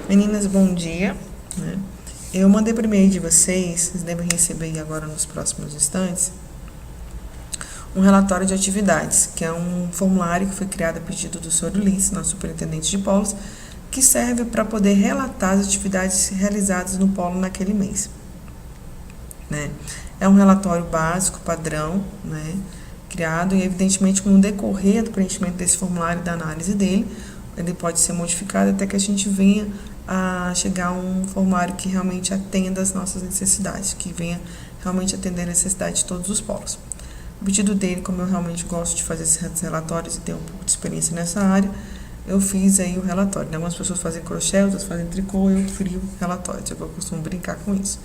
Meninas, bom dia, né? Eu mandei por e-mail de vocês devem receber agora nos próximos instantes, um relatório de atividades, que é um formulário que foi criado a pedido do Sr. Ulisses, nosso superintendente de polos, que serve para poder relatar as atividades realizadas no polo naquele mês, né? É um relatório básico, padrão, né? Criado e, evidentemente, com o decorrer do preenchimento desse formulário e da análise dele, ele pode ser modificado até que a gente venha a chegar a um formulário que realmente atenda às nossas necessidades, que venha realmente atender a necessidade de todos os polos. O pedido dele, como eu realmente gosto de fazer esses relatórios e tenho um pouco de experiência nessa área, eu fiz aí o relatório. Algumas pessoas fazem crochê, outras fazem tricô, eu frio relatórios, eu costumo brincar com isso.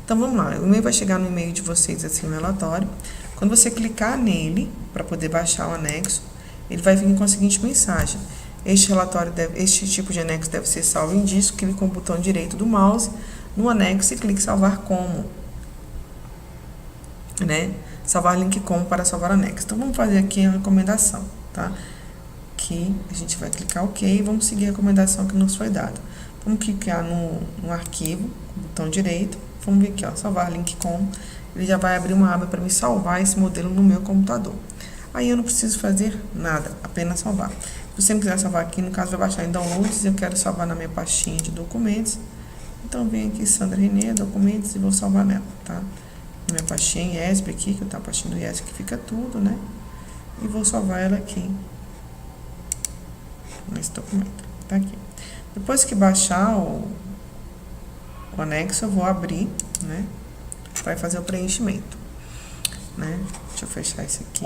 Então vamos lá, o e-mail vai chegar no e-mail de vocês assim, o relatório. Quando você clicar nele, para poder baixar o anexo, ele vai vir com a seguinte mensagem: este tipo de anexo deve ser salvo em disco. Clique com o botão direito do mouse no anexo e clique salvar como, né? Salvar link como para salvar anexo. Então vamos fazer aqui a recomendação, tá? Que a gente vai clicar OK e vamos seguir a recomendação que nos foi dada. Vamos clicar no arquivo, com o botão direito, vamos ver aqui, ó, salvar link como. Ele já vai abrir uma aba para me salvar esse modelo no meu computador. Aí eu não preciso fazer nada, apenas salvar. Se você quiser salvar aqui, no caso vai baixar em downloads, eu quero salvar na minha pastinha de documentos. Então vem aqui Sandra Renê, documentos, e vou salvar nela, tá? Na minha pastinha em ESP aqui, que eu tenho a pastinha do ESP que fica tudo, né? E vou salvar ela aqui, nesse documento, tá aqui. Depois que baixar o anexo, eu vou abrir, né? Vai fazer o preenchimento, né? Deixa eu fechar esse aqui,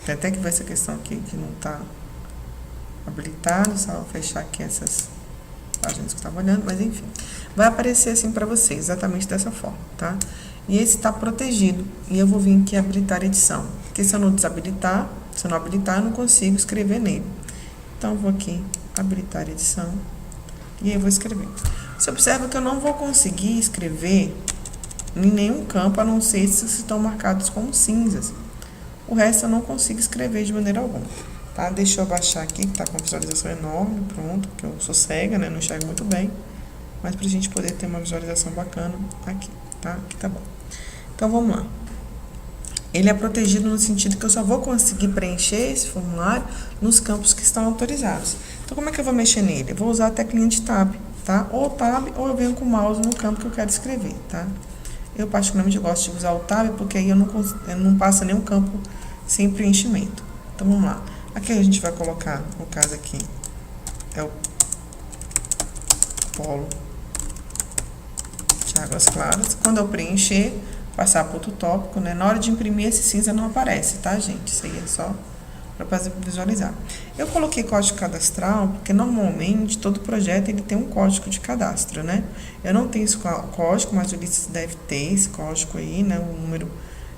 tem até que ver essa questão aqui que não está habilitado, só vou fechar aqui essas páginas que eu estava olhando, mas enfim, vai aparecer assim para vocês, exatamente dessa forma, tá? E esse está protegido, e eu vou vir aqui habilitar edição, porque se eu não desabilitar, se eu não habilitar, eu não consigo escrever nele. Então, eu vou aqui habilitar edição, e aí eu vou escrever. Você observa que eu não vou conseguir escrever em nenhum campo, a não ser esses que estão marcados como cinzas. O resto eu não consigo escrever de maneira alguma, tá? Deixa eu baixar aqui, que tá com visualização enorme, pronto, porque eu sou cega, né? Não enxergo muito bem, mas pra gente poder ter uma visualização bacana aqui, tá? Aqui tá bom. Então, vamos lá. Ele é protegido no sentido que eu só vou conseguir preencher esse formulário nos campos que estão autorizados. Então, como é que eu vou mexer nele? Eu vou usar a teclinha de Tab, tá? Ou Tab, ou eu venho com o mouse no campo que eu quero escrever, tá? Eu, particularmente, gosto de usar o Tab, porque aí eu não passo nenhum campo sem preenchimento. Então, vamos lá. Aqui a gente vai colocar, no caso aqui, é o polo de águas claras. Quando eu preencher, passar para outro tópico, né? Na hora de imprimir, esse cinza não aparece, tá, gente? Isso aí é só para visualizar. Eu coloquei código cadastral porque normalmente todo projeto ele tem um código de cadastro, né? Eu não tenho esse código, mas o Ulisses deve ter esse código aí, né? O número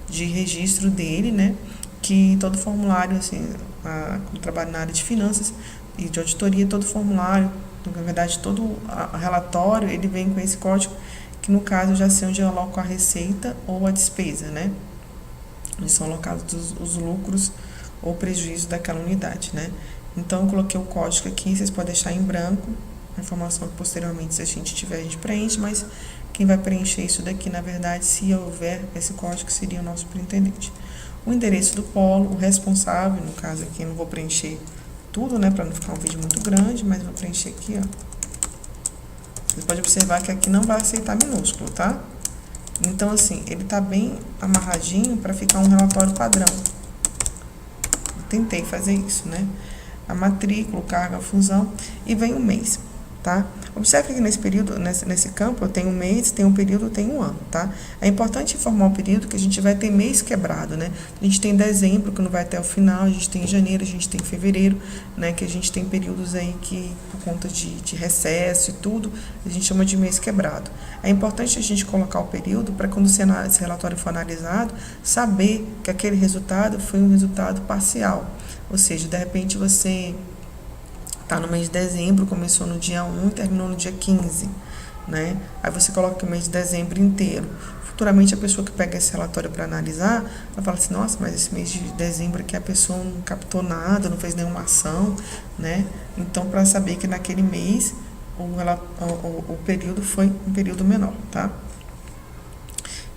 de registro dele, né? Que todo formulário, assim, como trabalho na área de finanças e de auditoria, todo formulário, na verdade todo relatório, ele vem com esse código, que no caso eu já sei onde eu aloco a receita ou a despesa, né? Onde são alocados os lucros ou prejuízo daquela unidade, né? Então, eu coloquei o código aqui, vocês podem deixar em branco, a informação que posteriormente, se a gente tiver, a gente preenche, mas quem vai preencher isso daqui, na verdade, se houver esse código, seria o nosso superintendente. O endereço do polo, o responsável, no caso aqui, eu não vou preencher tudo, né, para não ficar um vídeo muito grande, mas vou preencher aqui, ó. Você pode observar que aqui não vai aceitar minúsculo, tá? Então, assim, ele tá bem amarradinho para ficar um relatório padrão. Tentei fazer isso, né? A matrícula, carga, a função, e vem o mês, tá? Observe que nesse período, nesse campo, eu tenho um mês, tenho um período, tenho um ano, tá? É importante informar o período que a gente vai ter mês quebrado, né? A gente tem dezembro, que não vai até o final, a gente tem janeiro, a gente tem fevereiro, né? Que a gente tem períodos aí que, por conta de recesso e tudo, a gente chama de mês quebrado. É importante a gente colocar o período para quando esse relatório for analisado, saber que aquele resultado foi um resultado parcial. Ou seja, de repente você tá no mês de dezembro, começou no dia 1 e terminou no dia 15, né? Aí você coloca o mês de dezembro inteiro. Futuramente, a pessoa que pega esse relatório para analisar, ela fala assim, nossa, mas esse mês de dezembro aqui a pessoa não captou nada, não fez nenhuma ação, né? Então, para saber que naquele mês o período foi um período menor, tá?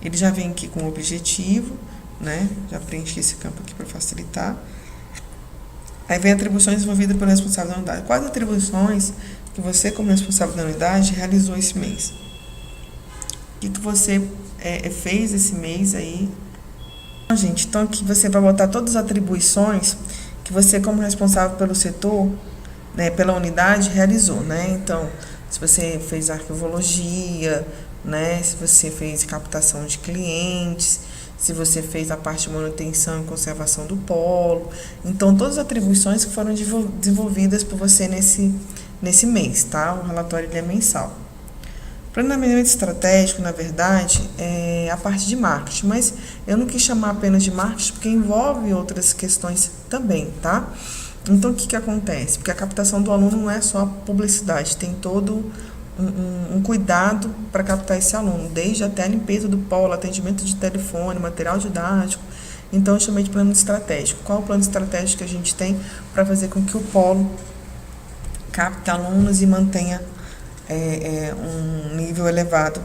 Ele já vem aqui com o objetivo, né? Já preenchi esse campo aqui para facilitar. Aí vem atribuições desenvolvidas pelo responsável da unidade. Quais atribuições que você, como responsável da unidade, realizou esse mês? O que você fez esse mês aí? Então, gente, então aqui você vai botar todas as atribuições que você, como responsável pelo setor, né, pela unidade, realizou, né? Então, se você fez arquivologia, né? Se você fez captação de clientes, se você fez a parte de manutenção e conservação do polo. Então, todas as atribuições que foram desenvolvidas por você nesse mês, tá? O relatório ele é mensal. Planejamento estratégico, na verdade, é a parte de marketing, mas eu não quis chamar apenas de marketing porque envolve outras questões também, tá? Então, o que acontece? Porque a captação do aluno não é só a publicidade, tem todo um cuidado para captar esse aluno, desde até a limpeza do polo, atendimento de telefone, material didático. Então, eu chamei de plano estratégico. Qual o plano estratégico que a gente tem para fazer com que o polo capte alunos e mantenha um nível elevado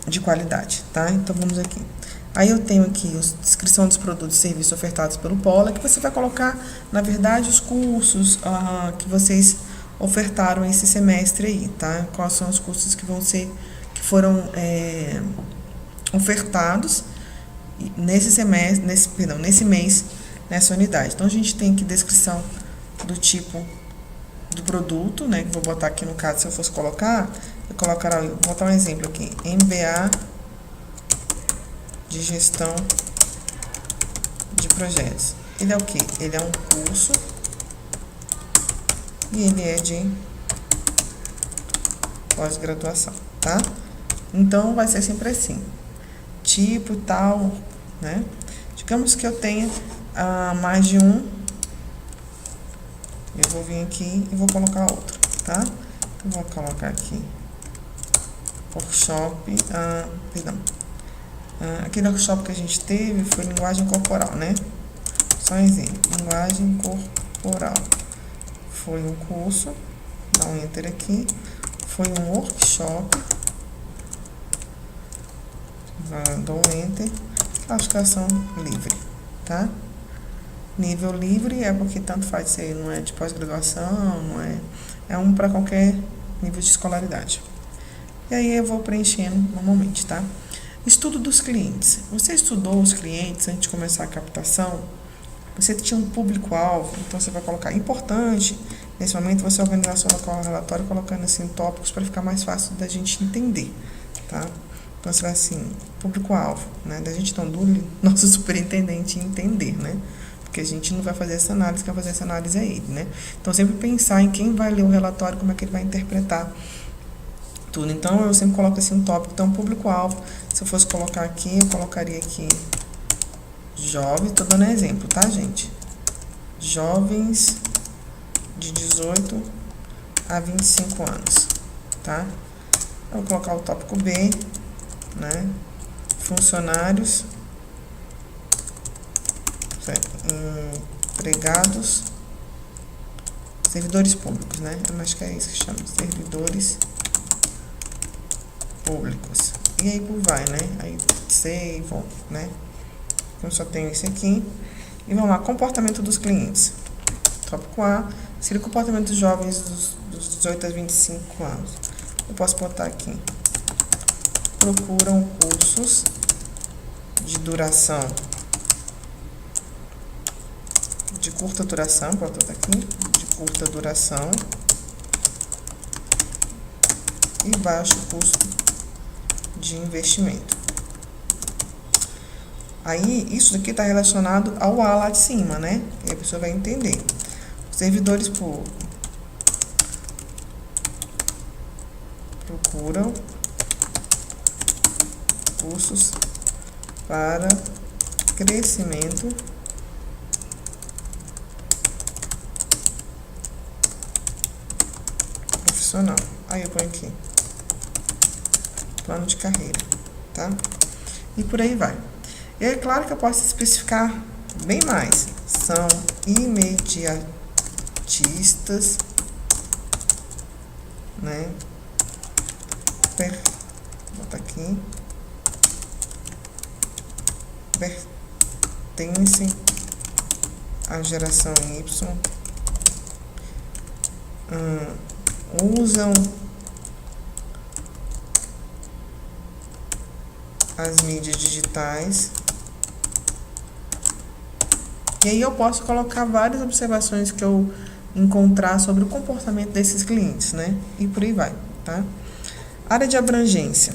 de qualidade, tá? Então, vamos aqui. Aí eu tenho aqui a descrição dos produtos e serviços ofertados pelo polo, que você vai colocar, na verdade, os cursos que vocês ofertaram esse semestre aí, tá? Quais são os cursos que foram ofertados nesse semestre, nesse mês, nessa unidade. Então, a gente tem aqui descrição do tipo do produto, né? Que vou botar aqui no caso, se eu fosse colocar, vou botar um exemplo aqui, MBA de gestão de projetos. Ele é o quê? Ele é um curso e ele é de pós-graduação, tá? Então, vai ser sempre assim, tipo tal, né? Digamos que eu tenha mais de um, eu vou vir aqui e vou colocar outro, tá? Então, vou colocar aqui workshop, aquele workshop que a gente teve foi linguagem corporal, né? Só um exemplo, linguagem corporal. Foi um curso, dá um enter aqui, foi um workshop, dou um enter, classificação livre, tá? Nível livre é porque tanto faz ser, não é de pós-graduação, é um para qualquer nível de escolaridade. E aí eu vou preenchendo normalmente, tá? Estudo dos clientes. Você estudou os clientes antes de começar a captação? Você tinha um público-alvo, então você vai colocar importante. Nesse momento você organizar seu relatório colocando assim tópicos para ficar mais fácil da gente entender, tá? Então você vai assim, público-alvo, né? Da gente não do nosso superintendente entender, né? Porque a gente não vai fazer essa análise, quem vai fazer essa análise é ele, né? Então sempre pensar em quem vai ler o relatório, como é que ele vai interpretar tudo. Então eu sempre coloco assim um tópico, então público-alvo. Se eu fosse colocar aqui, eu colocaria aqui jovens, tô dando exemplo, tá, gente? Jovens de 18 a 25 anos, tá? Eu vou colocar o tópico B, né? Funcionários, empregados, servidores públicos, né? Eu acho que é isso que chama, servidores públicos. E aí por vai, né? Aí save, né? Eu só tenho esse aqui. E vamos lá, comportamento dos clientes. Tópico A, seria o comportamento dos jovens dos 18 a 25 anos. Eu posso botar aqui. Procuram cursos de duração, de curta duração, pode botar aqui, de curta duração e baixo custo de investimento. Aí, isso daqui está relacionado ao A lá de cima, né? E a pessoa vai entender. Servidores procuram cursos para crescimento profissional. Aí eu ponho aqui plano de carreira, tá? E por aí vai. E é claro que eu posso especificar bem mais. São imediatistas né? Bota aqui. Pertence à geração Y. Usam as mídias digitais. E aí eu posso colocar várias observações que eu encontrar sobre o comportamento desses clientes, né? E por aí vai, tá? Área de abrangência.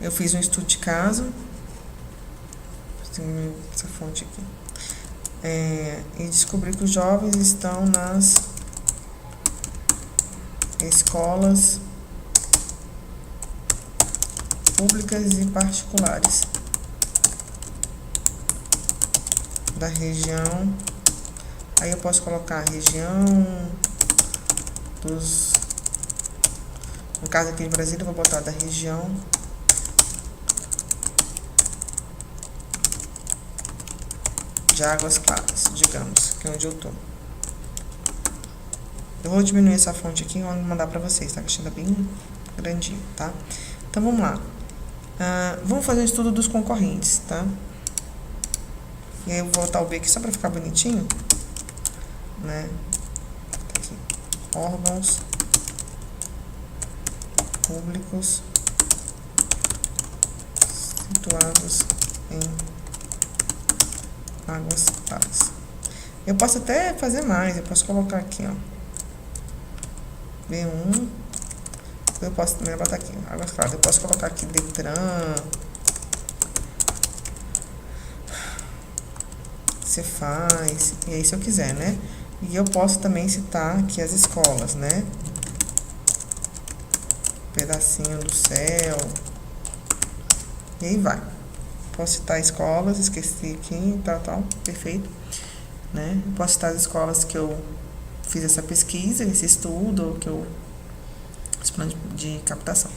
Eu fiz um estudo de caso. Tem essa fonte aqui. E descobri que os jovens estão nas escolas públicas e particulares da região. Aí eu posso colocar a região dos... No caso aqui de Brasília, eu vou botar da região de Águas Claras, digamos, que é onde eu tô. Eu vou diminuir essa fonte aqui e vou mandar pra vocês, tá? Que achando bem grandinho, tá? Então, vamos lá. Vamos fazer o estudo dos concorrentes, tá? E aí eu vou botar o B aqui só pra ficar bonitinho, né? Aqui. Órgãos públicos situados em Águas Claras. Eu posso até fazer mais, eu posso colocar aqui, ó. B1. Eu posso também botar aqui, Águas Claras. Eu posso colocar aqui Detran. Cefaz. E aí, se eu quiser, né? E eu posso também citar aqui as escolas, né? Pedacinho do céu. E aí vai. Posso citar escolas, esqueci aqui, tal, perfeito, né? Posso citar as escolas que eu fiz essa pesquisa, esse estudo, esse plano de captação.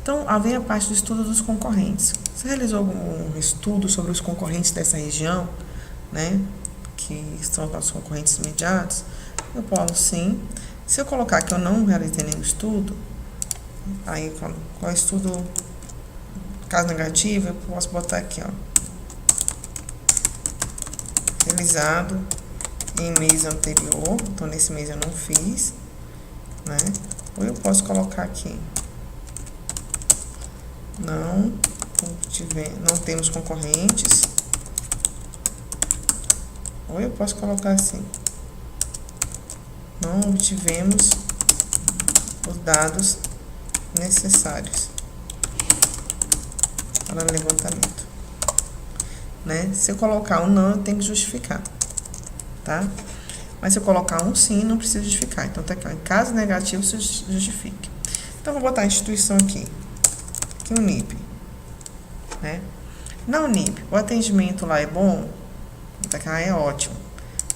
Então, vem a parte do estudo dos concorrentes. Você realizou algum estudo sobre os concorrentes dessa região, né? Que são os concorrentes imediatos? Eu posso sim. Se eu colocar que eu não realizei nenhum estudo, aí qual estudo... Caso negativo, eu posso botar aqui, ó. Realizado em mês anterior. Então, nesse mês eu não fiz, né? Ou eu posso colocar aqui. Não temos concorrentes. Ou eu posso colocar assim. Não obtivemos os dados necessários para levantamento, né? Se eu colocar um não, eu tenho que justificar, tá? Mas se eu colocar um sim, não precisa justificar. Então, tá aqui, ó, em caso negativo, se justifique. Então, eu vou botar a instituição aqui. Aqui o NIP, né? Na Unip, o atendimento lá é bom? Tá aqui, é ótimo.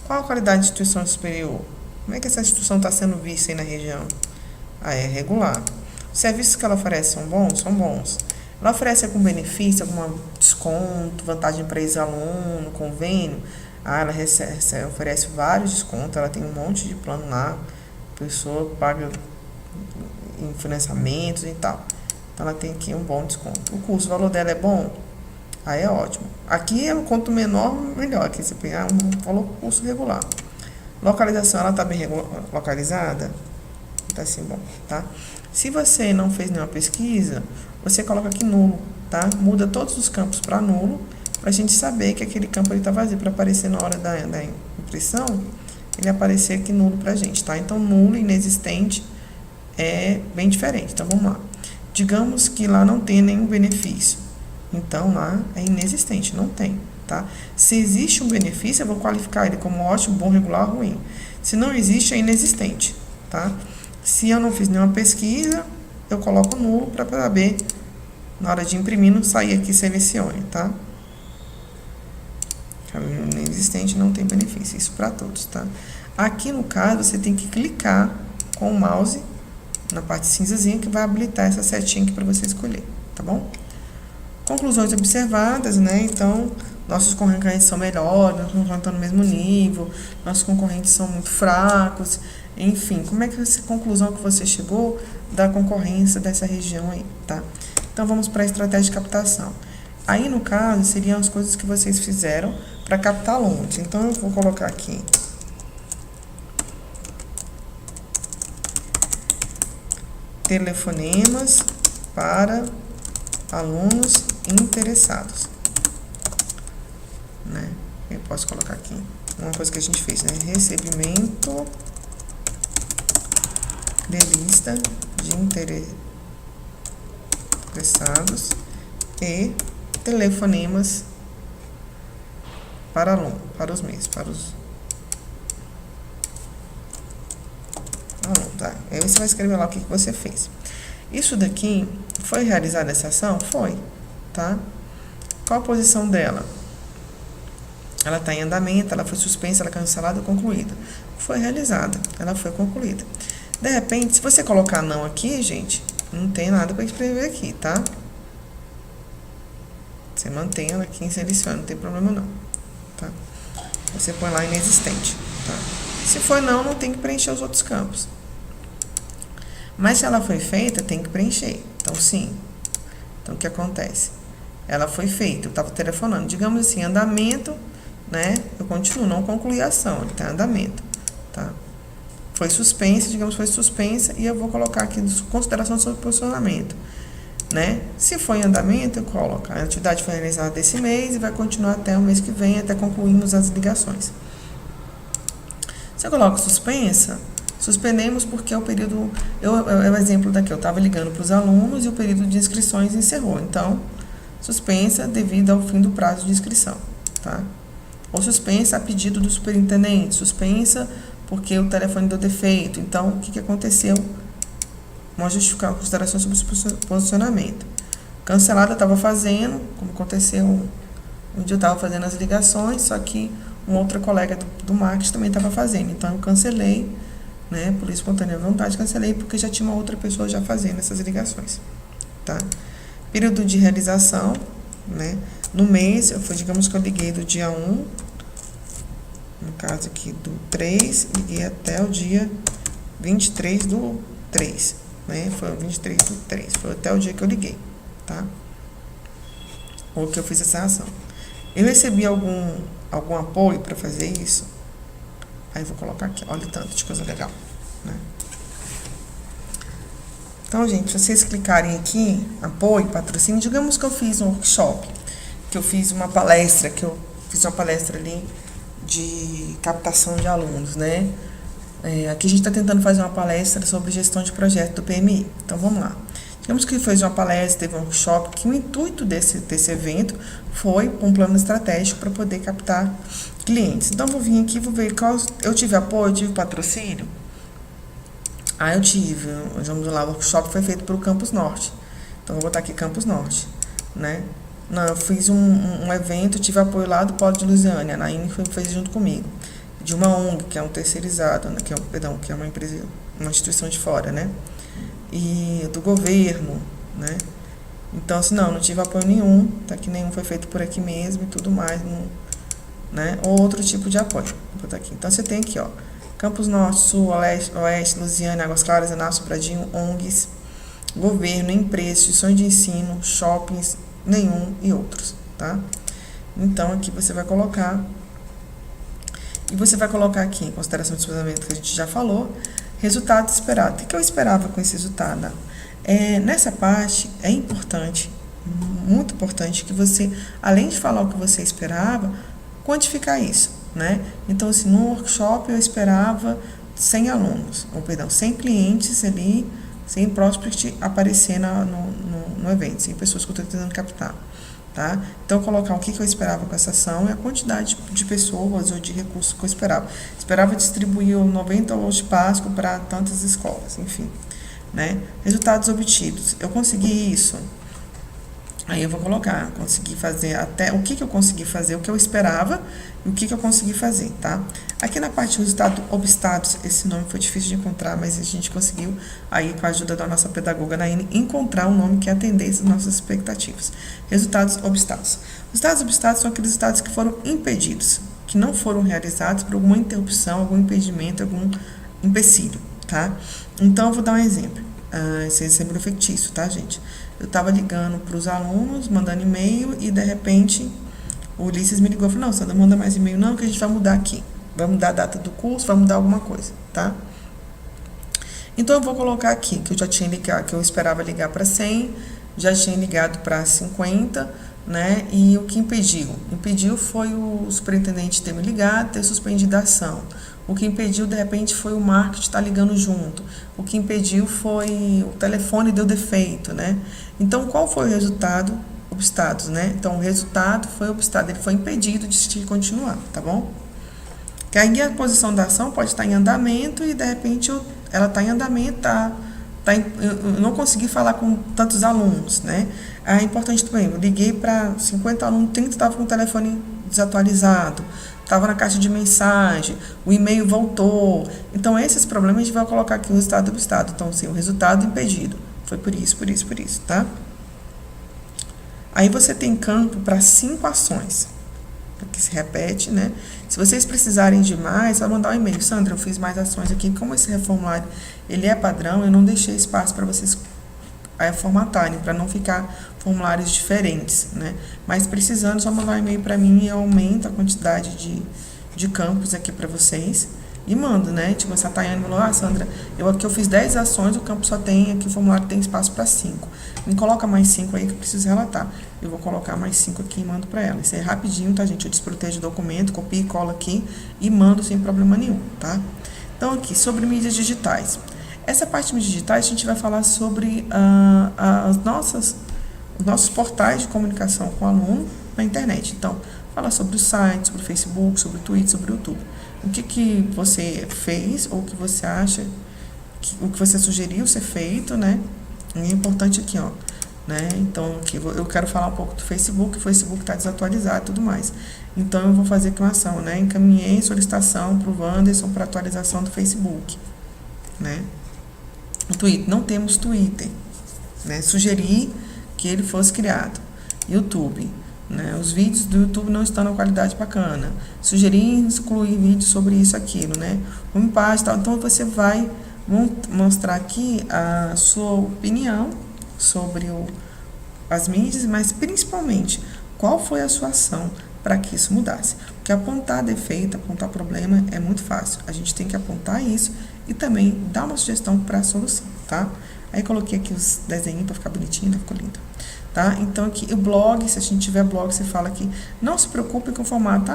Qual a qualidade de instituição superior? Como é que essa instituição está sendo vista aí na região? É regular. Os serviços que ela oferece são bons? São bons. Ela oferece algum benefício, algum desconto, vantagem para ex-aluno, convênio? Ela oferece vários descontos, ela tem um monte de plano lá, a pessoa paga em financiamentos e tal. Então, ela tem aqui um bom desconto. O custo, o valor dela é bom? É ótimo. Aqui é um quanto menor, melhor. Aqui você pegar um valor custo regular. Localização, ela está bem localizada? Tá assim, bom, tá? Se você não fez nenhuma pesquisa, você coloca aqui nulo, tá? Muda todos os campos para nulo, para a gente saber que aquele campo está vazio, para aparecer na hora da impressão, ele aparecer aqui nulo para a gente, tá? Então, nulo e inexistente é bem diferente. Então, vamos lá. Digamos que lá não tem nenhum benefício. Então, lá é inexistente, não tem, tá? Se existe um benefício, eu vou qualificar ele como ótimo, bom, regular, ruim. Se não existe, é inexistente, tá? Se eu não fiz nenhuma pesquisa, eu coloco nulo para saber, na hora de imprimir, não sair aqui, selecione, tá? Inexistente, não tem benefício, isso para todos, tá? Aqui, no caso, você tem que clicar com o mouse na parte cinzazinha que vai habilitar essa setinha aqui para você escolher, tá bom? Conclusões observadas, né? Então, nossos concorrentes são melhores, nossos concorrentes estão no mesmo nível, nossos concorrentes são muito fracos, enfim, como é que essa conclusão que você chegou da concorrência dessa região aí, tá? Então, vamos para a estratégia de captação. Aí, no caso, seriam as coisas que vocês fizeram para captar alunos. Então, eu vou colocar aqui telefonemas para alunos interessados, né? Eu posso colocar aqui uma coisa que a gente fez, né? Recebimento de lista de interessados e telefonemas para alunos, para os meses, para os alunos, tá? Aí você vai escrever lá o que você fez. Isso daqui, foi realizada essa ação? Foi, tá? Qual a posição dela? Ela está em andamento, ela foi suspensa, ela cancelada ou concluída. Foi realizada, ela foi concluída. De repente, se você colocar não aqui, gente, não tem nada para escrever aqui, tá? Você mantém ela aqui em selecione, não tem problema não, tá? Você põe lá inexistente, tá? Se for não tem que preencher os outros campos. Mas se ela foi feita, tem que preencher. Então, sim. Então, o que acontece? Ela foi feita, eu estava telefonando. Digamos assim, andamento, né? Eu continuo, não concluí a ação, ele está em andamento, tá? Foi suspensa, digamos, foi suspensa, e eu vou colocar aqui consideração sobre posicionamento, né? Se for em andamento, eu coloco. A atividade foi realizada esse mês e vai continuar até o mês que vem, até concluirmos as ligações. Se eu coloco suspensa, suspendemos porque o período... É o exemplo daqui, eu estava ligando para os alunos e o período de inscrições encerrou. Então, suspensa devido ao fim do prazo de inscrição, tá? Ou suspensa a pedido do superintendente, suspensa porque o telefone deu defeito. Então, o que aconteceu? Uma justificação, consideração sobre o posicionamento. Cancelada, estava fazendo, como aconteceu onde eu estava fazendo as ligações, só que uma outra colega do marketing também estava fazendo. Então, eu cancelei, né, por espontânea vontade, cancelei porque já tinha uma outra pessoa já fazendo essas ligações, tá? Período de realização, né? No mês, digamos que eu liguei do dia 1, no caso aqui do 3, liguei até o dia 23 do 3, né? Foi o 23 do 3, foi até o dia que eu liguei, tá? Ou que eu fiz essa ação. Eu recebi algum apoio para fazer isso? Aí eu vou colocar aqui, olha o tanto de coisa legal, né? Então, gente, se vocês clicarem aqui, apoio, patrocínio, digamos que eu fiz um workshop, que eu fiz uma palestra, ali de captação de alunos, né? Aqui a gente está tentando fazer uma palestra sobre gestão de projeto do PMI. Então, vamos lá. Digamos que fez uma palestra, teve um workshop, que o intuito desse evento foi um plano estratégico para poder captar clientes. Então, vou vir aqui, vou ver qual... Eu tive apoio, tive patrocínio? Eu tive, vamos lá, o workshop foi feito pelo Campus Norte. Então, vou botar aqui Campus Norte, né? Não, eu fiz um evento, tive apoio lá do Polo de Lusiânia, a Naine fez junto comigo. De uma ONG, que é um terceirizado, né? que é uma empresa, uma instituição de fora, né? E do governo, né? Então, assim, não tive apoio nenhum, tá? Que nenhum foi feito por aqui mesmo e tudo mais, né? Ou outro tipo de apoio. Vou botar aqui. Então, você tem aqui, ó, Campus Norte, Sul, Oeste, Lusiânia, Águas Claras, Enácio, Pradinho, ONGs, governo, empresas, instituições de ensino, shoppings, nenhum e outros, tá? Então, aqui você vai colocar, e você vai colocar aqui, em consideração do posicionamento que a gente já falou, resultado esperado. O que eu esperava com esse resultado? Nessa parte, é importante, muito importante, que você, além de falar o que você esperava, quantificar isso, né? Então, assim, no workshop eu esperava 100 alunos, 100 clientes ali, 100 prospects aparecer no evento, 100 pessoas que eu estou tentando captar, tá? Então, colocar o que eu esperava com essa ação e a quantidade de pessoas ou de recursos que eu esperava. Esperava distribuir 90 ovos de Páscoa para tantas escolas, enfim, né? Resultados obtidos. Eu consegui isso? Aí eu vou colocar, consegui fazer até o que eu consegui fazer, o que eu esperava e o que eu consegui fazer, tá? Aqui na parte de resultado obstados, esse nome foi difícil de encontrar, mas a gente conseguiu, aí com a ajuda da nossa pedagoga Naine, encontrar um nome que atendesse às nossas expectativas. Resultados obstados. Resultados obstados são aqueles resultados que foram impedidos, que não foram realizados por alguma interrupção, algum impedimento, empecilho, tá? Então, eu vou dar um exemplo. Esse exemplo é fictício, tá, gente? Eu estava ligando para os alunos, mandando e-mail, e de repente o Ulisses me ligou e falou: não, Sandra, manda mais e-mail não, que a gente vai mudar aqui. Vai mudar a data do curso, vai mudar alguma coisa, tá? Então, eu vou colocar aqui que eu já tinha ligado, que eu esperava ligar para 100, já tinha ligado para 50, né? E o que impediu? Impediu foi o superintendente ter me ligado, ter suspendido a ação. O que impediu, de repente, foi o marketing estar ligando junto. O que impediu foi o telefone deu defeito, né? Então, qual foi o resultado? Obstados, né? Então, o resultado foi obstado, ele foi impedido de continuar, tá bom? Que aí a posição da ação pode estar em andamento e, de repente, ela está em andamento, eu não consegui falar com tantos alunos, né? É importante também, eu liguei para 50 alunos, 30 estavam com o telefone desatualizado, estava na caixa de mensagem, o e-mail voltou. Então, esses problemas a gente vai colocar aqui o resultado do estado. Então, assim, o resultado impedido. Foi por isso, tá? Aí você tem campo para 5 ações, que se repete, né? Se vocês precisarem de mais, vai mandar um e-mail. Sandra, eu fiz mais ações aqui. Como esse reformulário ele é padrão, eu não deixei espaço para vocês formatarem, para não ficar formulários diferentes, né? Mas precisando, só mandar um e-mail para mim e eu aumento a quantidade de campos aqui para vocês. E mando, né? Tipo, essa Tayane falou: Sandra, aqui eu fiz 10 ações, o campo só tem, aqui o formulário tem espaço para 5. Me coloca mais 5 aí que eu preciso relatar. Eu vou colocar mais 5 aqui e mando para ela. Isso é rapidinho, tá, gente? Eu desprotejo o documento, copio e colo aqui e mando sem problema nenhum, tá? Então, aqui, sobre mídias digitais. Essa parte de mídias digitais, a gente vai falar sobre os nossos portais de comunicação com o aluno na internet. Então, falar sobre o site, sobre o Facebook, sobre o Twitter, sobre o YouTube. O que você fez ou o que você acha, o que você sugeriu ser feito, né? É importante aqui, ó. Né? Então, aqui eu quero falar um pouco do Facebook, o Facebook está desatualizado e tudo mais. Então, eu vou fazer aqui uma ação, né? Encaminhei solicitação para o Wanderson para atualização do Facebook, né? O Twitter, não temos Twitter, né? Sugeri que ele fosse criado. YouTube, né? Os vídeos do YouTube não estão na qualidade bacana. Sugeri excluir vídeos sobre isso, aquilo, né? Homepage, tal. Então, você vai mostrar aqui a sua opinião sobre as mídias, mas principalmente qual foi a sua ação para que isso mudasse. Porque apontar defeito, apontar problema é muito fácil. A gente tem que apontar isso e também dar uma sugestão para a solução, tá? Aí coloquei aqui os desenhos para ficar bonitinho, né? Ficou lindo. Tá? Então, aqui, o blog, se a gente tiver blog, você fala aqui, não se preocupe com o formato.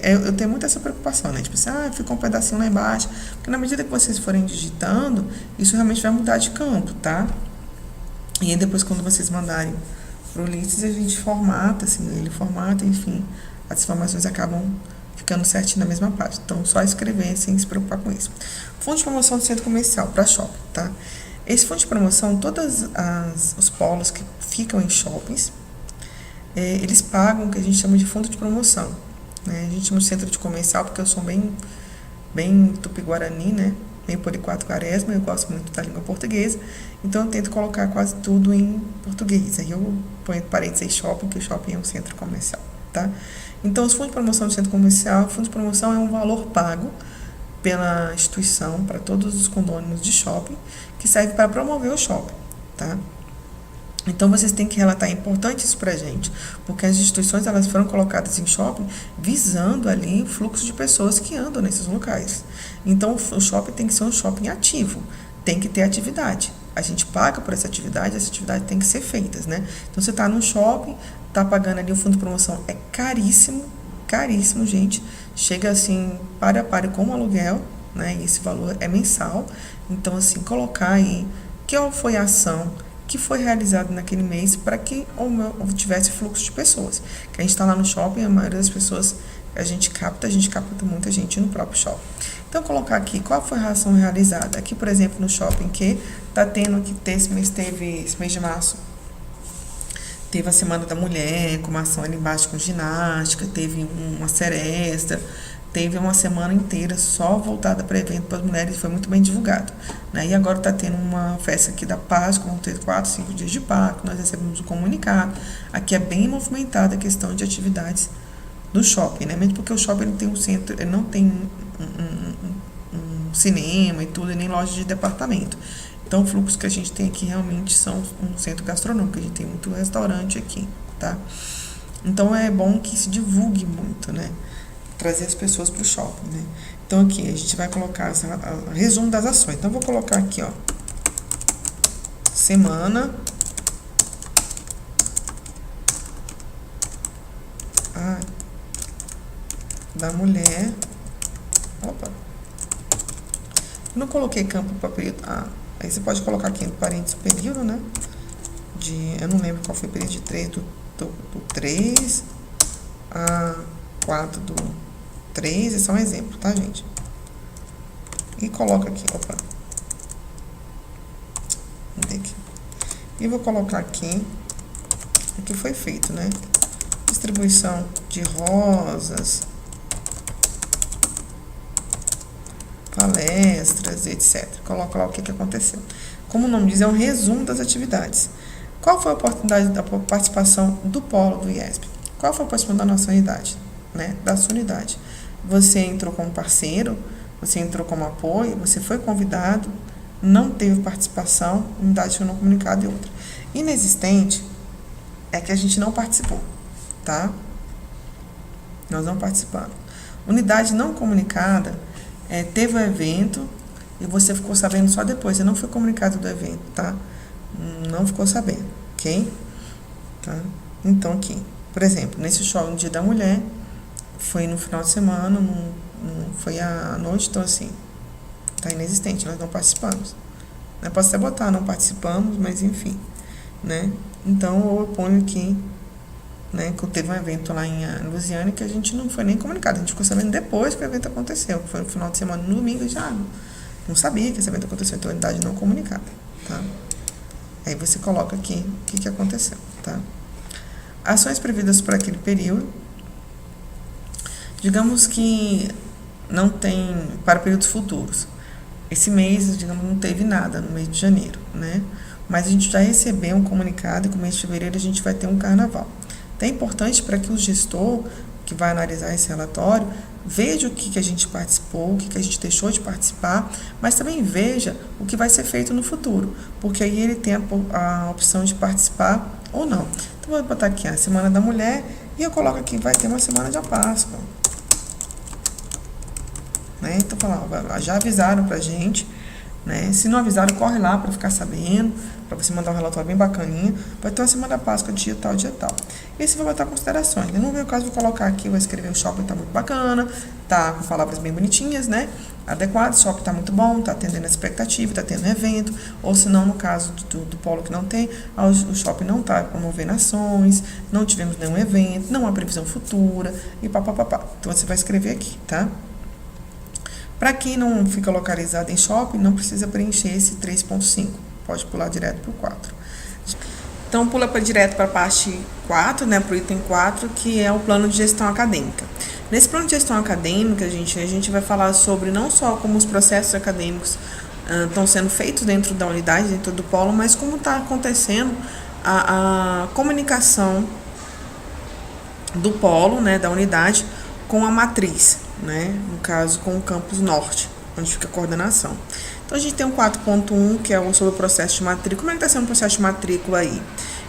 Eu tenho muito essa preocupação, né? Tipo assim, ficou um pedacinho lá embaixo. Porque na medida que vocês forem digitando, isso realmente vai mudar de campo, tá? E aí, depois, quando vocês mandarem pro Ulisses, a gente formata, assim, ele formata, enfim, as informações acabam ficando certinho na mesma página. Então, só escrever sem se preocupar com isso. Fundo de promoção do centro comercial para shopping, tá? Esse fundo de promoção, todos os polos que ficam em shoppings, eles pagam o que a gente chama de fundo de promoção, né? A gente chama de centro de comercial porque eu sou bem tupi-guarani, né? Bem poliquato quaresma, eu gosto muito da língua portuguesa, então eu tento colocar quase tudo em português. Aí eu ponho parênteses shopping, que o shopping é um centro comercial, tá? Então, os fundos de promoção do centro comercial, o fundo de promoção é um valor pago pela instituição para todos os condôminos de shopping, que serve para promover o shopping, tá? Então, vocês têm que relatar, é importante isso para a gente, porque as instituições elas foram colocadas em shopping visando ali o fluxo de pessoas que andam nesses locais. Então, o shopping tem que ser um shopping ativo, tem que ter atividade. A gente paga por essa atividade tem que ser feita, né? Então, você está no shopping, está pagando ali o fundo de promoção, é caríssimo, gente. Chega assim, para com o aluguel, né? E esse valor é mensal. Então, assim, colocar aí qual foi a ação que foi realizada naquele mês para que tivesse fluxo de pessoas. Que a gente está lá no shopping, a maioria das pessoas a gente capta muita gente no próprio shopping. Então, colocar aqui qual foi a ação realizada. Aqui, por exemplo, no shopping que está tendo, esse mês de março, teve a Semana da Mulher, com uma ação ali embaixo com ginástica, teve uma seresta, teve uma semana inteira só voltada para evento para as mulheres e foi muito bem divulgado, né? E agora está tendo uma festa aqui da Páscoa, vão ter 4, 5 dias de Páscoa, nós recebemos um comunicado. Aqui é bem movimentada a questão de atividades do shopping, né? Mesmo porque o shopping ele tem um centro, ele não tem um cinema e tudo, e nem loja de departamento. Então, o fluxo que a gente tem aqui realmente são um centro gastronômico, a gente tem muito restaurante aqui, tá? Então, é bom que se divulgue muito, né? Trazer as pessoas para o shopping, né? Então, aqui, a gente vai colocar resumo das ações. Então, eu vou colocar aqui, ó, semana da mulher. Opa! Não coloquei campo para período. Aí você pode colocar aqui entre parênteses o período, né? Eu não lembro qual foi o período de 3 do 3 a 4 do 3. Esse é um exemplo, tá, gente? E coloca aqui, opa. Aqui. E vou colocar aqui o que foi feito, né? Distribuição de rosas, palestras, etc. Coloca lá o que aconteceu. Como o nome diz, é um resumo das atividades. Qual foi a oportunidade da participação do polo do IESP? Qual foi a participação da nossa unidade, né? Da sua unidade. Você entrou como parceiro, você entrou como apoio, você foi convidado, não teve participação, unidade foi não comunicada e outra. Inexistente é que a gente não participou, tá? Nós não participamos. Unidade não comunicada teve o evento e você ficou sabendo só depois, você não foi comunicado do evento, tá? Não ficou sabendo, ok? Tá? Então, aqui, por exemplo, nesse show no Dia da Mulher, foi no final de semana, foi à noite, então assim, tá inexistente, nós não participamos. Né? Posso até botar, não participamos, mas enfim, né? Então, eu ponho aqui, né, que teve um evento lá em Lusiânia que a gente não foi nem comunicado, a gente ficou sabendo depois que o evento aconteceu, foi no final de semana, no domingo, e já não sabia que esse evento aconteceu, então a unidade não comunicada, tá? Aí você coloca aqui o que aconteceu, tá? Ações previstas por aquele período, digamos que não tem para períodos futuros. Esse mês, digamos, não teve nada no mês de janeiro, né? Mas a gente já recebeu um comunicado que no mês de fevereiro a gente vai ter um carnaval. Então é importante para que o gestor que vai analisar esse relatório veja o que a gente participou, o que a gente deixou de participar, mas também veja o que vai ser feito no futuro, porque aí ele tem a opção de participar ou não. Então, vou botar aqui a Semana da Mulher e eu coloco aqui, vai ter uma Semana de Páscoa. Né? Então, já avisaram pra gente, né? Se não avisaram, corre lá para ficar sabendo, para você mandar um relatório bem bacaninha. Vai ter uma Semana da Páscoa, dia tal, dia tal. E aí você vai botar considerações. No meu caso, vou colocar aqui, vou escrever: o shopping tá muito bacana, tá com palavras bem bonitinhas, né? Adequadas, o shopping tá muito bom, tá atendendo a expectativa, tá tendo evento. Ou se não, no caso do polo que não tem, o shopping não tá promovendo ações, não tivemos nenhum evento, não há previsão futura, e papapá. Então, você vai escrever aqui, tá? Para quem não fica localizado em shopping, não precisa preencher esse 3.5. Pode pular direto para o 4. Então, pula direto para a parte 4, né, para o item 4, que é o plano de gestão acadêmica. Nesse plano de gestão acadêmica, a gente vai falar sobre não só como os processos acadêmicos estão sendo feitos dentro da unidade, dentro do polo, mas como está acontecendo a comunicação do polo, né, da unidade, com a matriz, né, no caso com o campus norte, onde fica a coordenação. Então a gente tem um 4.1, que é sobre o processo de matrícula. Como é que está sendo o processo de matrícula aí?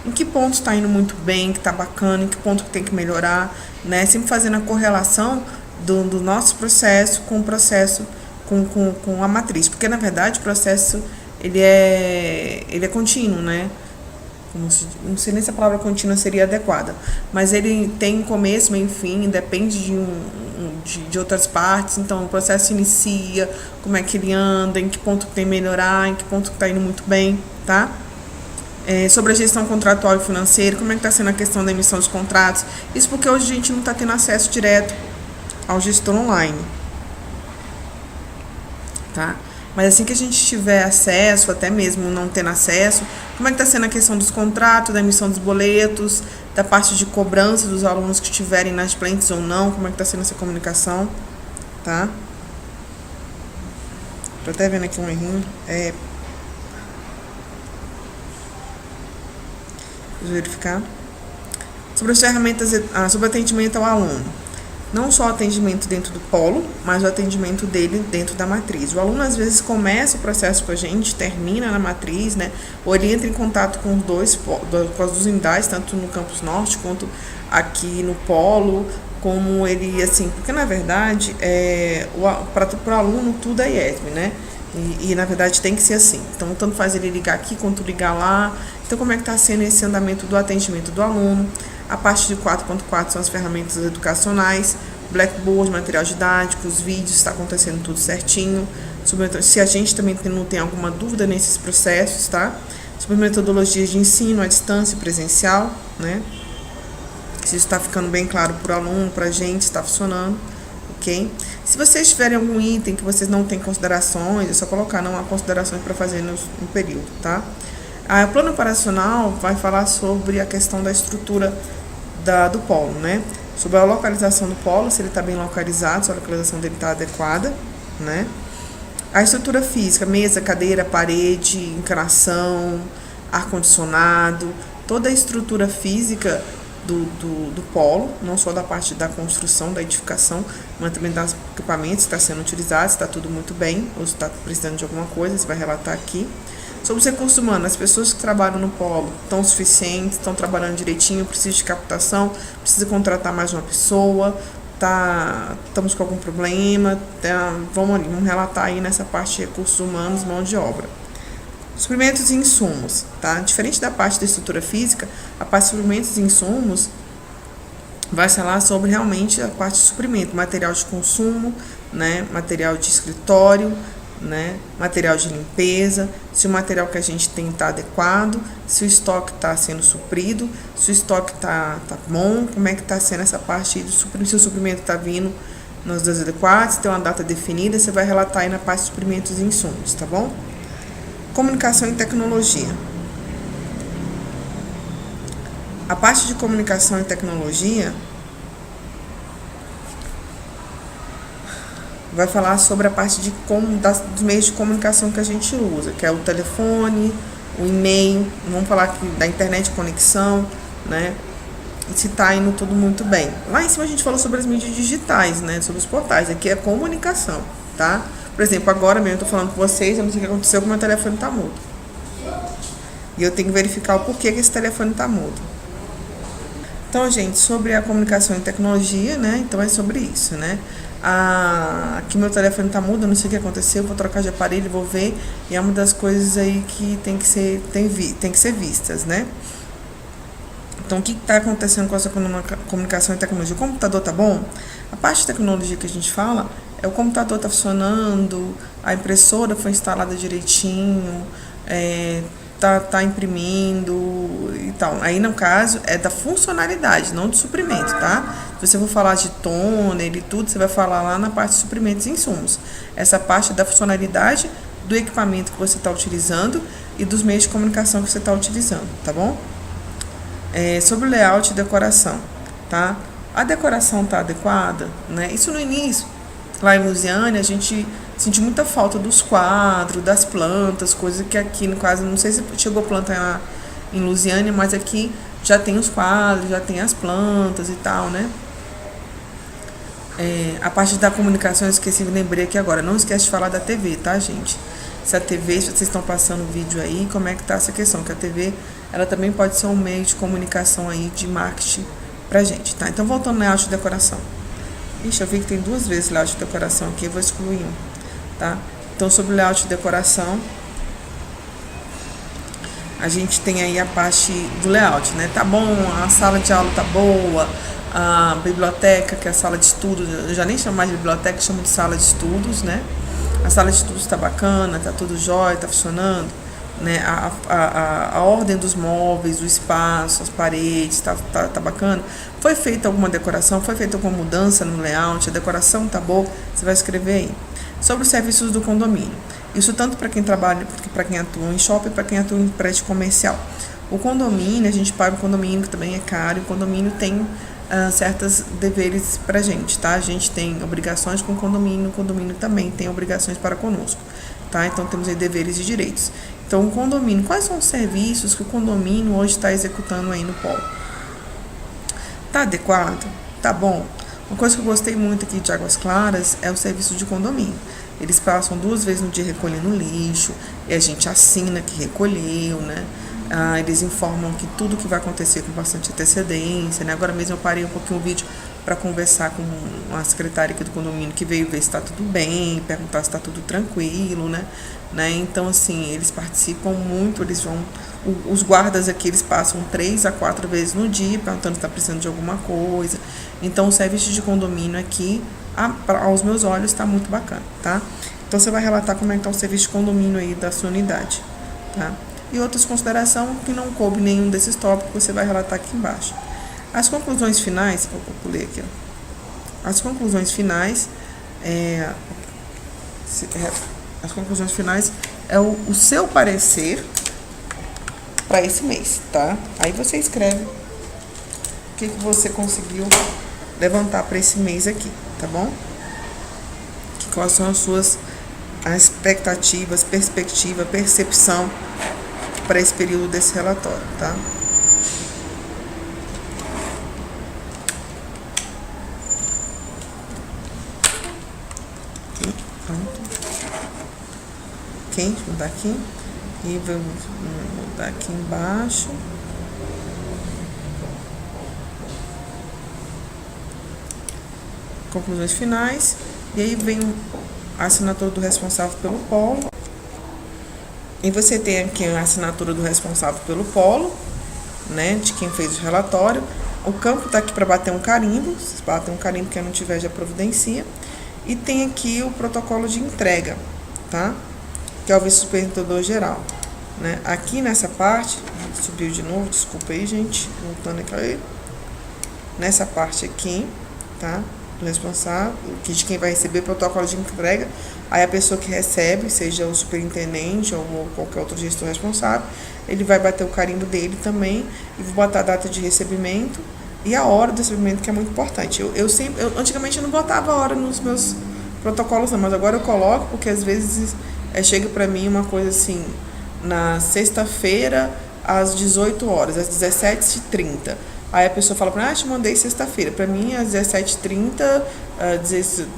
Em que ponto está indo muito bem, que está bacana, em que ponto que tem que melhorar, né? Sempre fazendo a correlação do nosso processo com o processo com a matriz, porque na verdade o processo ele é contínuo, né? Não sei nem se a palavra contínua seria adequada, mas ele tem começo, meio e fim, depende de outras partes. Então o processo inicia, como é que ele anda, em que ponto que tem que melhorar, em que ponto que está indo muito bem, tá? Sobre a gestão contratual e financeira, como é que está sendo a questão da emissão dos contratos. Isso porque hoje a gente não está tendo acesso direto ao gestor online, tá? Mas assim que a gente tiver acesso, até mesmo não tendo acesso, como é que está sendo a questão dos contratos, da emissão dos boletos, da parte de cobrança dos alunos que estiverem nas plentes ou não, como é que está sendo essa comunicação, tá? Tô até vendo aqui um errinho. Vou verificar. Sobre as ferramentas, sobre atendimento ao aluno. não só o atendimento dentro do polo, mas o atendimento dele dentro da matriz. O aluno às vezes começa o processo com a gente, termina na matriz, né? Ou ele entra em contato com com as duas unidades, tanto no campus norte quanto aqui no polo, como ele, assim, porque na verdade, para o aluno tudo é IESB, né? E na verdade tem que ser assim. Então, tanto faz ele ligar aqui quanto ligar lá. Então, como é que está sendo esse andamento do atendimento do aluno? A parte de 4.4 são as ferramentas educacionais, Blackboard, material didático, os vídeos, está acontecendo tudo certinho. Se a gente também não tem alguma dúvida nesses processos, tá? Sobre metodologias de ensino à distância e presencial, né? Se isso está ficando bem claro para o aluno, para a gente, está funcionando, ok? Se vocês tiverem algum item que vocês não têm considerações, é só colocar não há considerações para fazer no período, tá? O plano operacional vai falar sobre a questão da estrutura do polo, né? Sobre a localização do polo, se ele está bem localizado, se a localização dele está adequada, né? A estrutura física, mesa, cadeira, parede, encanação, ar-condicionado, toda a estrutura física do polo, não só da parte da construção, da edificação, mas também dos equipamentos que está sendo utilizados, está tudo muito bem, ou se está precisando de alguma coisa, você vai relatar aqui. Sobre os recursos humanos, as pessoas que trabalham no polo estão suficientes, estão trabalhando direitinho, precisa de captação, precisa contratar mais uma pessoa, estamos com algum problema, vamos relatar aí nessa parte de recursos humanos, mão de obra. Suprimentos e insumos, tá? Diferente da parte da estrutura física, a parte de suprimentos e insumos vai falar sobre realmente a parte de suprimento, material de consumo, né? Material de escritório, né? Material de limpeza, se o material que a gente tem está adequado, se o estoque está sendo suprido, se o estoque tá bom, como é que está sendo essa parte do suprimento, se o suprimento está vindo nos dias adequados, se tem uma data definida, você vai relatar aí na parte de suprimentos e insumos, tá bom? Comunicação e tecnologia. A parte de comunicação e tecnologia vai falar sobre a parte dos meios de comunicação que a gente usa, que é o telefone, o e-mail, vamos falar aqui da internet de conexão, né? Se está indo tudo muito bem. Lá em cima a gente falou sobre as mídias digitais, né? Sobre os portais, aqui é comunicação, tá? Por exemplo, agora mesmo eu estou falando com vocês, eu não sei o que aconteceu, que meu telefone está mudo. E eu tenho que verificar o porquê que esse telefone está mudo. Então, gente, sobre a comunicação e tecnologia, né? Então é sobre isso, né? Aqui meu telefone está mudo, eu não sei o que aconteceu, vou trocar de aparelho, vou ver. E é uma das coisas aí que tem que ser vistas, né? Então, o que está acontecendo com essa comunicação e tecnologia? O computador tá bom? A parte de tecnologia que a gente fala é o computador está funcionando, a impressora foi instalada direitinho, tá imprimindo e tal. Aí, no caso, é da funcionalidade, não do suprimento, tá? Se você for falar de toner e tudo, você vai falar lá na parte de suprimentos e insumos. Essa parte é da funcionalidade do equipamento que você está utilizando e dos meios de comunicação que você está utilizando, tá bom? Sobre o layout e decoração, tá? A decoração tá adequada, né? Isso no início, lá em Lusiânia, a gente sentiu muita falta dos quadros, das plantas, coisa que aqui, no caso, não sei se chegou planta em Lusiânia, mas aqui já tem os quadros, já tem as plantas e tal, né? A parte da comunicação, eu esqueci, lembrei aqui agora, não esquece de falar da TV, tá, gente? Se a TV, se vocês estão passando o vídeo aí, como é que tá essa questão? Que a TV, ela também pode ser um meio de comunicação aí, de marketing pra gente, tá? Então, voltando ao layout de decoração. Ixi, eu vi que tem 2 vezes layout de decoração aqui, eu vou excluir um, tá? Então, sobre o layout de decoração, a gente tem aí a parte do layout, né? Tá bom, a sala de aula tá boa, a biblioteca, que é a sala de estudos, eu já nem chamo mais de biblioteca, chamo de sala de estudos, né? A sala de estudos tá bacana, tá tudo jóia, tá funcionando, né? A ordem dos móveis, o espaço, as paredes, tá bacana. Foi feita alguma decoração, foi feita alguma mudança no layout, a decoração tá boa, você vai escrever aí. Sobre os serviços do condomínio. Isso tanto para quem trabalha, para quem atua em shopping, para quem atua em prédio comercial. O condomínio, a gente paga o condomínio, que também é caro, e o condomínio tem certos deveres pra gente, tá? A gente tem obrigações com o condomínio também tem obrigações para conosco, tá? Então temos aí deveres e direitos. Então o condomínio, quais são os serviços que o condomínio hoje está executando aí no polo? Tá adequado? Tá bom? Uma coisa que eu gostei muito aqui de Águas Claras é o serviço de condomínio. Eles passam 2 vezes no dia recolhendo lixo, e a gente assina que recolheu, né? Eles informam que tudo que vai acontecer com bastante antecedência, né? Agora mesmo eu parei um pouquinho o vídeo para conversar com a secretária aqui do condomínio, que veio ver se está tudo bem, perguntar se está tudo tranquilo, né? Então, assim, eles participam muito, os guardas aqui, eles passam 3 a 4 vezes no dia, perguntando se está precisando de alguma coisa. Então, o serviço de condomínio aqui, aos meus olhos, está muito bacana, tá? Então, você vai relatar como é que está o serviço de condomínio aí da sua unidade, tá? E outras considerações que não coube nenhum desses tópicos, você vai relatar aqui embaixo. As conclusões finais, vou ler aqui, ó. As conclusões finais é o seu parecer para esse mês, tá? Aí você escreve o que você conseguiu levantar para esse mês aqui, tá bom? Quais são as suas expectativas, perspectiva, percepção para esse período desse relatório, tá? Pronto. Ok, vou mudar aqui. E vamos mudar aqui embaixo. Conclusões finais. E aí vem a assinatura do responsável pelo polo. E você tem aqui a assinatura do responsável pelo polo, né, de quem fez o relatório. O campo está aqui para bater um carimbo. Vocês batem um carimbo, quem não tiver já providencia. E tem aqui o protocolo de entrega, tá? Que é o vice-superintendente geral, né? Aqui nessa parte, subiu de novo, desculpa aí, gente, voltando aqui aí. Nessa parte aqui, tá? Do responsável, de quem vai receber o protocolo de entrega, aí a pessoa que recebe, seja o superintendente ou qualquer outro gestor responsável, ele vai bater o carimbo dele também, e vou botar a data de recebimento e a hora do recebimento, que é muito importante. Antigamente eu não botava a hora nos meus protocolos, não, mas agora eu coloco, porque às vezes chega para mim uma coisa assim, na sexta-feira, às 18 horas, às 17h30. Aí a pessoa fala para mim, te mandei sexta-feira. Para mim, às 17h30,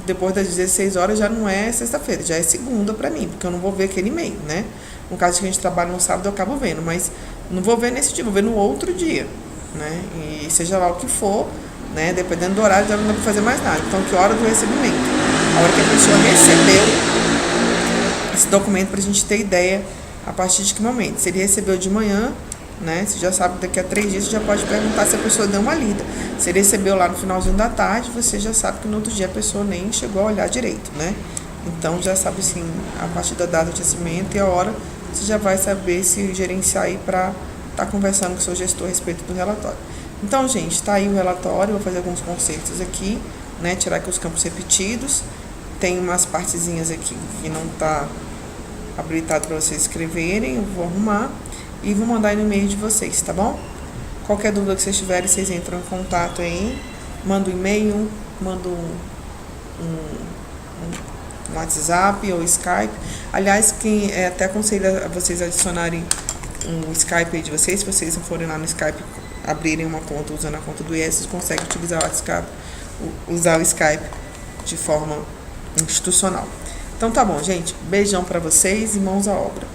depois das 16 horas, já não é sexta-feira, já é segunda para mim, porque eu não vou ver aquele e-mail, né? No caso que a gente trabalha no sábado, eu acabo vendo, mas não vou ver nesse dia, vou ver no outro dia, né? E seja lá o que for, né? Dependendo do horário, já não dá para fazer mais nada. Então, que hora do recebimento? A hora que a pessoa recebeu esse documento, para a gente ter ideia a partir de que momento. Se ele recebeu de manhã, né? Você já sabe que daqui a 3 dias você já pode perguntar se a pessoa deu uma lida. Se ele recebeu lá no finalzinho da tarde, você já sabe que no outro dia a pessoa nem chegou a olhar direito, né? Então já sabe assim, a partir da data de recebimento e a hora, você já vai saber se gerenciar aí para estar conversando com o seu gestor a respeito do relatório. Então, gente, tá aí o relatório, vou fazer alguns concertos aqui, né? Tirar aqui os campos repetidos. Tem umas partezinhas aqui que não tá habilitado para vocês escreverem, eu vou arrumar e vou mandar no e-mail de vocês, tá bom? Qualquer dúvida que vocês tiverem, vocês entram em contato aí, manda um e-mail, manda um WhatsApp ou Skype. Aliás, até aconselho a vocês adicionarem um Skype aí de vocês, se vocês não forem lá no Skype, abrirem uma conta usando a conta do IES, vocês conseguem usar o Skype de forma institucional. Então tá bom, gente. Beijão pra vocês e mãos à obra.